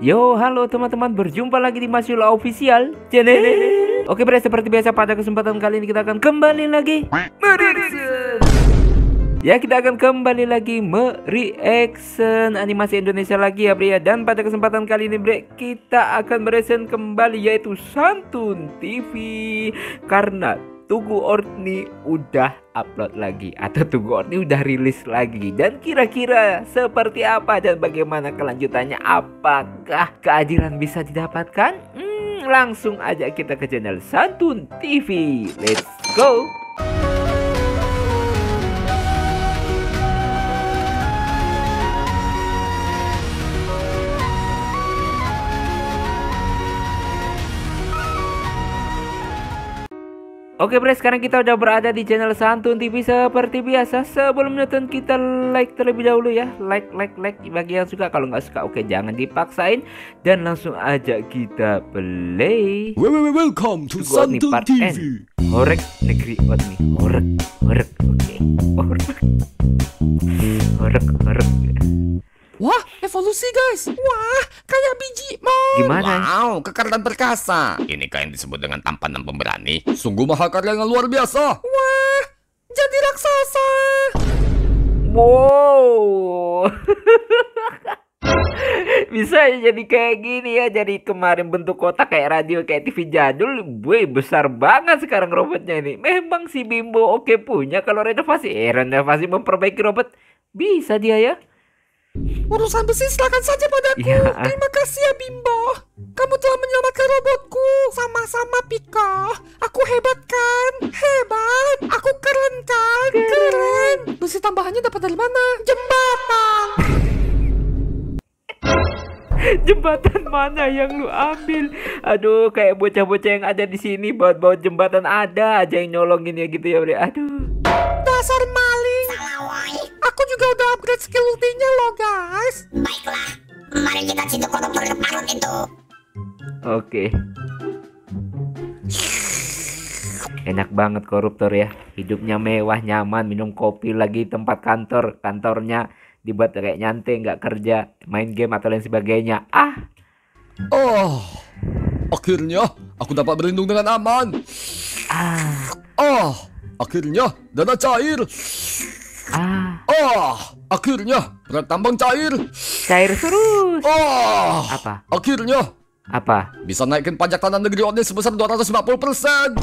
Yo, halo teman-teman, berjumpa lagi di Masyula Official channel. Oke bre, seperti biasa pada kesempatan kali ini kita akan kembali lagi mereaction. Ya, kita akan kembali lagi mereaction animasi Indonesia lagi ya bre ya. Dan pada kesempatan kali ini bre, kita akan mereaction kembali yaitu Santun TV. Karena Tugu Orni udah upload lagi, atau Tugu Orni udah rilis lagi. Dan kira-kira seperti apa dan bagaimana kelanjutannya? Apakah keadilan bisa didapatkan? Langsung aja kita ke channel Santun TV. Let's go. Oke bre, sekarang kita udah berada di channel Santun TV seperti biasa. Sebelum nonton kita like terlebih dahulu ya. Like bagi yang suka. Kalau nggak suka oke, jangan dipaksain. Dan langsung aja kita play. Welcome to Santun TV. Horek negeri Orni. Horek oke. Horek. Wah, evolusi guys. Wah, kayak biji mau. Gimana? Wow, kekar dan perkasa. Ini yang disebut dengan tampan dan pemberani. Sungguh mahakarya yang luar biasa. Wah, jadi raksasa. Wow. Bisa jadi kayak gini ya. Jadi kemarin bentuk kotak kayak radio, kayak TV jadul. Wih, besar banget sekarang robotnya ini. Memang si Bimbo oke punya. Kalau renovasi memperbaiki robot, bisa dia ya. Urusan besi silakan saja padaku. Ya. Terima kasih ya Bimbo. Kamu telah menyelamatkan robotku. Sama-sama Pika. Aku hebat kan? Hebat. Aku keren kan? Keren. Besi tambahannya dapat dari mana? Jembatan. Jembatan mana yang lu ambil? Aduh, kayak bocah-bocah yang ada di sini baut-baut jembatan ada aja yang nyolongin ya gitu ya, bre. Aduh. Dasar maling. Aku juga udah upgrade skill ultinya loh guys. Baiklah, mari kita cinta koruptor parut itu. Oke. Enak banget koruptor ya. Hidupnya mewah, nyaman, minum kopi lagi tempat kantornya dibuat kayak nyantai, nggak kerja, main game atau lain sebagainya. Oh, akhirnya aku dapat berlindung dengan aman. Akhirnya dana cair. Akhirnya berat tambang cair. Cair terus. Akhirnya Apa? bisa naikin pajak tanah negeri Orni sebesar 250%.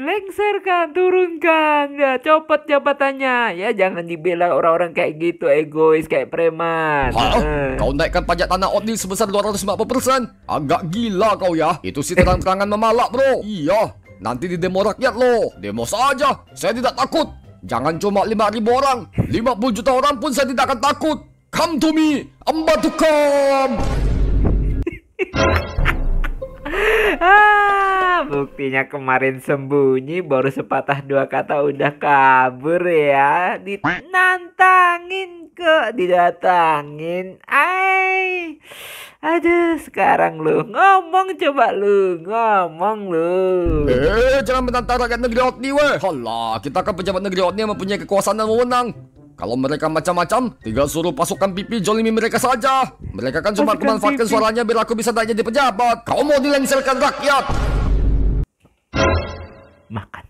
Lengserkan, turunkan, ya copot jabatannya, ya jangan dibela orang-orang kayak gitu, egois kayak preman. Kau naikkan pajak tanah Orni sebesar 250%? Agak gila kau ya. Itu sih terang-terangan memalak bro. Iya, nanti di demo rakyat loh. Demo saja, saya tidak takut. Jangan cuma 5.000 orang, 50 juta orang pun saya tidak akan takut. Come to me, I'm about to come. Buktinya kemarin sembunyi, baru sepatah dua kata udah kabur ya. Didatangin. Aduh, sekarang lu ngomong, coba lu ngomong lu. Jangan menantang rakyat negeri Orni weh. Halah, kita kan pejabat negeri Orni yang mempunyai kekuasaan dan wewenang. Kalau mereka macam-macam, tinggal suruh pasukan pipi jolimi mereka saja. Mereka kan cuma memanfaatkan suaranya biar aku bisa naik jadi pejabat. Kau mau dilengserkan rakyat? Makan.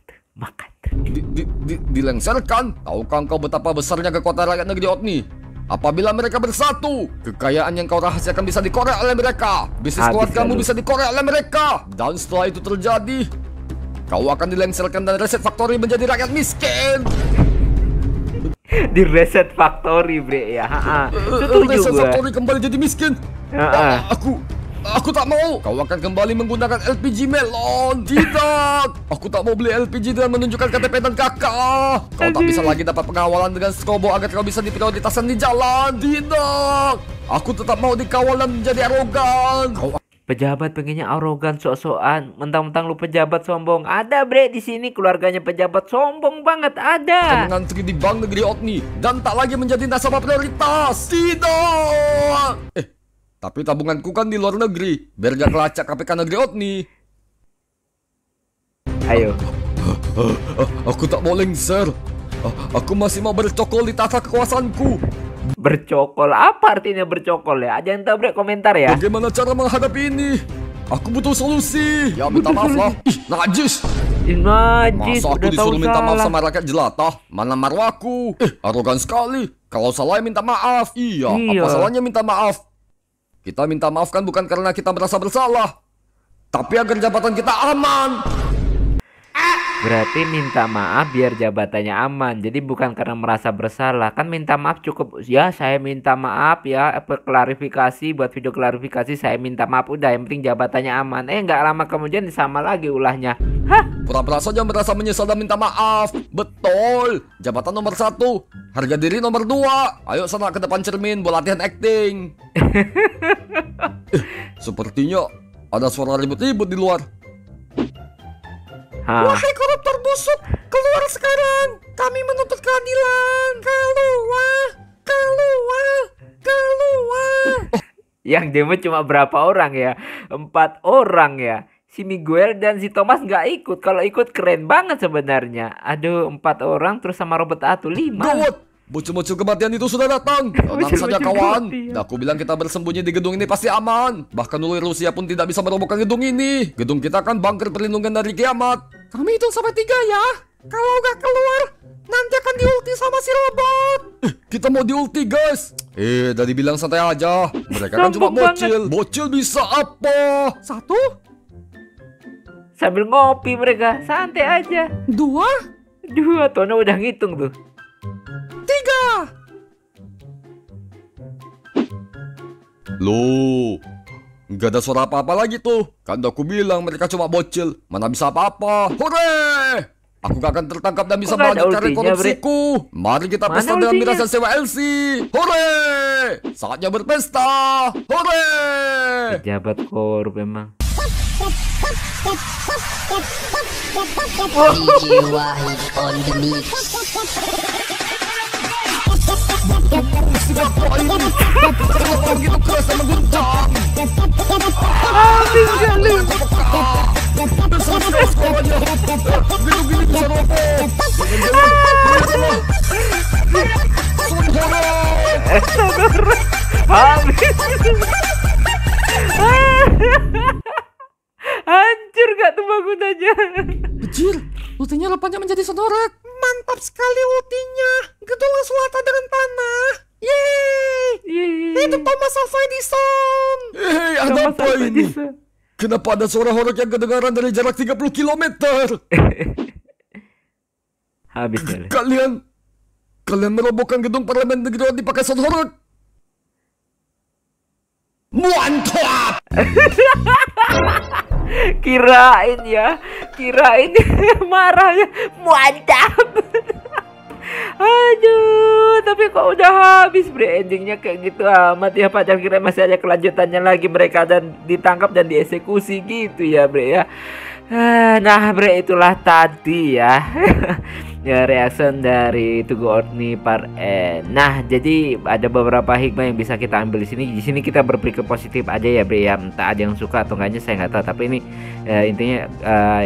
Dilengserkan? Tahukah kau betapa besarnya kekuatan rakyat negeri Orni? Apabila mereka bersatu, kekayaan yang kau rahasiakan bisa dikorek oleh mereka. Bisnis keluargamu bisa dikorek oleh mereka. Dan setelah itu terjadi, kau akan dilengserkan dan reset factory menjadi rakyat miskin. Di reset factory bre ya. Setuju reset gua. factory kembali jadi miskin. Aku tak mau. Kau akan kembali menggunakan LPG melon. Tidak. Aku tak mau beli LPG dengan menunjukkan KTP dan KK. Kau tak bisa lagi dapat pengawalan dengan strobo agar kau bisa diprioritaskan di jalan. Tidak. Aku tetap mau dikawal dan menjadi arogan. Pejabat pengennya arogan, sok-sokan, mentang-mentang lu pejabat sombong. Ada bre di sini keluarganya pejabat sombong banget, ada. Mengantri di bank negeri Orni dan tak lagi menjadi nasabah prioritas. Tidak. Tapi tabunganku kan di luar negeri, biar gak kelacak KPK negeri Orni. Ayo. Aku tak mau lengser. Aku masih mau bercokol di tahta kekuasaanku. Bercokol, apa artinya bercokol ya? Ada yang tahu bre, komentar ya. Bagaimana cara menghadapi ini? Aku butuh solusi. Ya minta maaf lah. Ih, najis. Najis, Masa aku udah tahu disuruh minta maaf salah. sama rakyat jelata? Mana marwahku? Arogan sekali. Kalau salah minta maaf. Iya, apa salahnya minta maaf? Kita minta maaf kan bukan karena kita merasa bersalah, tapi agar jabatan kita aman. Berarti minta maaf biar jabatannya aman. Jadi bukan karena merasa bersalah. Kan minta maaf cukup ya, saya minta maaf ya, klarifikasi buat video klarifikasi, saya minta maaf udah, yang penting jabatannya aman. Nggak lama kemudian sama lagi ulahnya. Hah? Pura-pura saja merasa menyesal dan minta maaf. Betul. Jabatan nomor 1, harga diri nomor 2. Ayo sana ke depan cermin buat latihan acting. Sepertinya ada suara ribut-ribut di luar. Wahai koruptor busuk, keluar sekarang. Kami menuntut keadilan. Keluar, keluar, keluar. Yang demo cuma berapa orang ya? 4 orang ya. Si Miguel dan si Thomas nggak ikut. Kalau ikut keren banget sebenarnya. Aduh, 4 orang terus sama Robert Atu 5. Gawat, bocil-bocil kematian itu sudah datang. Tenang saja kawan. Aku bilang kita bersembunyi di gedung ini pasti aman. Bahkan nuklir Rusia pun tidak bisa merobohkan gedung ini. Gedung kita kan bunker perlindungan dari kiamat. Kami hitung sampai 3 ya. Kalau nggak keluar, nanti akan diulti sama si robot. Kita mau diulti guys. Dari bilang santai aja. Mereka kan cuma bocil. Bocil bisa apa? 1, Sambil ngopi mereka, santai aja. 2, 2, Tono udah ngitung tuh. 3. Loh, nggak ada suara apa-apa lagi tuh. Kan aku bilang mereka cuma bocil. Mana bisa apa-apa. Hore! Aku gak akan tertangkap dan bisa melanjutkan korupsiku. Mari kita pesta dengan miras dan sewa LC. Hore! Saatnya berpesta. Hore! Pejabat korup emang. DJ Wahid on the mix. Siapa ini? Kenapa begitu keras dan mengguncang? Habis kali. Besar sekali sekolahnya. Gini-gini bisa roboh. Saudara. Habis. Hancur gak tuh bangunannya? Kecil, ultinya lepasnya menjadi sonorek. Mantap sekali ultinya. Gedung langsung rata dengan tanah. Yeay. Itu Thomas Alva Edison. Ada apa ini? Kenapa ada suara horor yang kedengaran dari jarak 30 km? Habis kali. Kalian merobohkan gedung parlemen negeri dipakai sound horor. Mantap. Kirain marahnya mantap. Aduh, tapi kok udah habis bre, endingnya kayak gitu amat ya. Padahal kira masih ada kelanjutannya lagi, mereka dan ditangkap dan dieksekusi gitu ya bre ya. Nah bre, itulah tadi ya ya reaction dari Tugu Orni Part N. Nah, jadi ada beberapa hikmah yang bisa kita ambil di sini. Di sini kita berpikir positif aja ya bre ya. Entah ada yang suka atau enggaknya saya nggak tahu, tapi ini intinya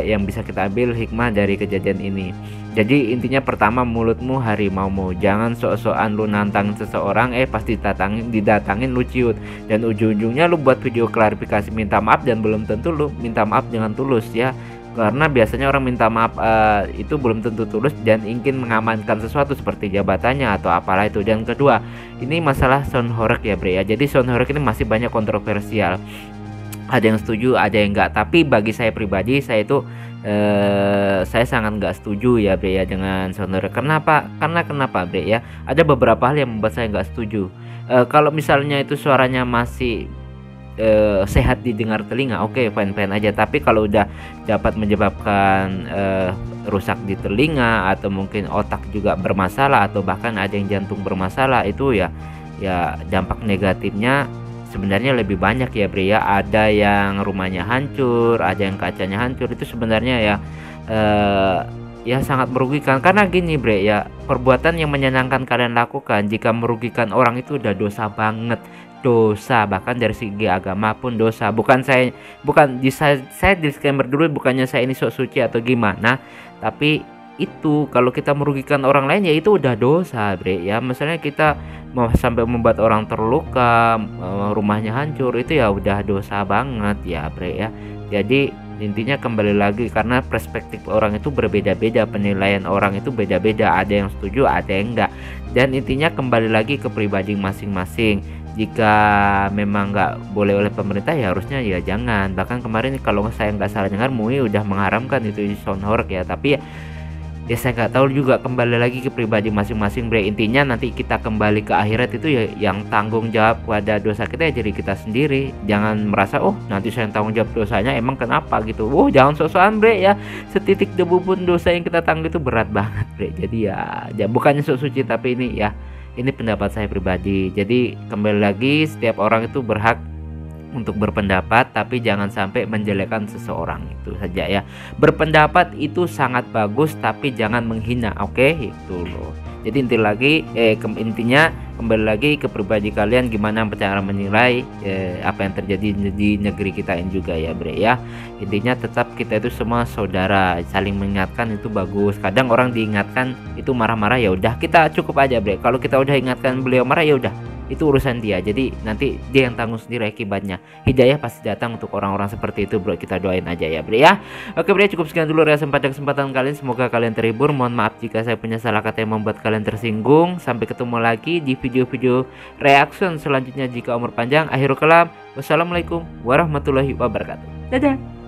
yang bisa kita ambil hikmah dari kejadian ini. Jadi intinya pertama, mulutmu harimaumu. Jangan sok-sokan lu nantang seseorang pasti didatangin lu ciut. Dan ujung-ujungnya lu buat video klarifikasi minta maaf dan belum tentu lu minta maaf dengan tulus ya. Karena biasanya orang minta maaf itu belum tentu tulus dan ingin mengamankan sesuatu seperti jabatannya atau apalah itu. Dan kedua, ini masalah sound horror ya bre ya. Jadi sound horror ini masih banyak kontroversial. Ada yang setuju, ada yang enggak. Tapi bagi saya pribadi, saya itu saya sangat nggak setuju ya bre ya dengan sound horror. Kenapa bre ya? Ada beberapa hal yang membuat saya nggak setuju. Kalau misalnya itu suaranya masih sehat didengar telinga, oke, fine aja. Tapi kalau udah dapat menyebabkan rusak di telinga atau mungkin otak juga bermasalah atau bahkan ada yang jantung bermasalah, itu ya dampak negatifnya sebenarnya lebih banyak ya bre ya. Ada yang rumahnya hancur, ada yang kacanya hancur. Itu sebenarnya ya sangat merugikan. Karena gini bre ya, perbuatan yang menyenangkan kalian lakukan jika merugikan orang itu udah dosa banget. Dosa, bahkan dari segi agama pun dosa. Saya disclaimer dulu, bukannya saya ini sok suci atau gimana, tapi itu kalau kita merugikan orang lain ya itu udah dosa bre ya. Misalnya kita mau sampai membuat orang terluka, rumahnya hancur, itu ya udah dosa banget ya bre ya. Jadi intinya kembali lagi, karena perspektif orang itu berbeda-beda, penilaian orang itu beda-beda, ada yang setuju ada yang enggak, dan intinya kembali lagi ke pribadi masing-masing. Jika memang nggak boleh oleh pemerintah ya harusnya ya jangan. Bahkan kemarin kalau saya nggak salah dengar MUI udah mengharamkan itu sound horeg ya, tapi ya saya nggak tahu juga, kembali lagi ke pribadi masing-masing bre. Intinya nanti kita kembali ke akhirat itu ya yang tanggung jawab pada dosa kita ya jadi kita sendiri. Jangan merasa oh nanti saya yang tanggung jawab dosanya, emang kenapa gitu. Jangan sok-sokan bre ya, setitik debu pun dosa yang kita tanggung itu berat banget bre. Jadi ya bukannya sok suci, tapi ini ya ini pendapat saya pribadi. Jadi kembali lagi, setiap orang itu berhak untuk berpendapat, tapi jangan sampai menjelekkan seseorang, itu saja ya. Berpendapat itu sangat bagus, tapi jangan menghina, oke? Itu loh. Jadi intinya kembali lagi ke pribadi kalian, gimana cara menilai apa yang terjadi di negeri kita ini juga ya bre ya. Intinya tetap kita itu semua saudara, saling mengingatkan itu bagus. Kadang orang diingatkan itu marah-marah, ya udah kita cukup aja bre. Kalau kita udah ingatkan beliau marah ya udah, itu urusan dia, jadi nanti dia yang tanggung sendiri akibatnya. Hidayah pasti datang untuk orang-orang seperti itu bro, kita doain aja ya bre ya. Oke bre, cukup sekian dulu reaksi pada kesempatan kalian, semoga kalian terhibur. Mohon maaf jika saya punya salah kata yang membuat kalian tersinggung. Sampai ketemu lagi di video-video reaction selanjutnya jika umur panjang. Akhirul kalam, wassalamualaikum warahmatullahi wabarakatuh. Dadah.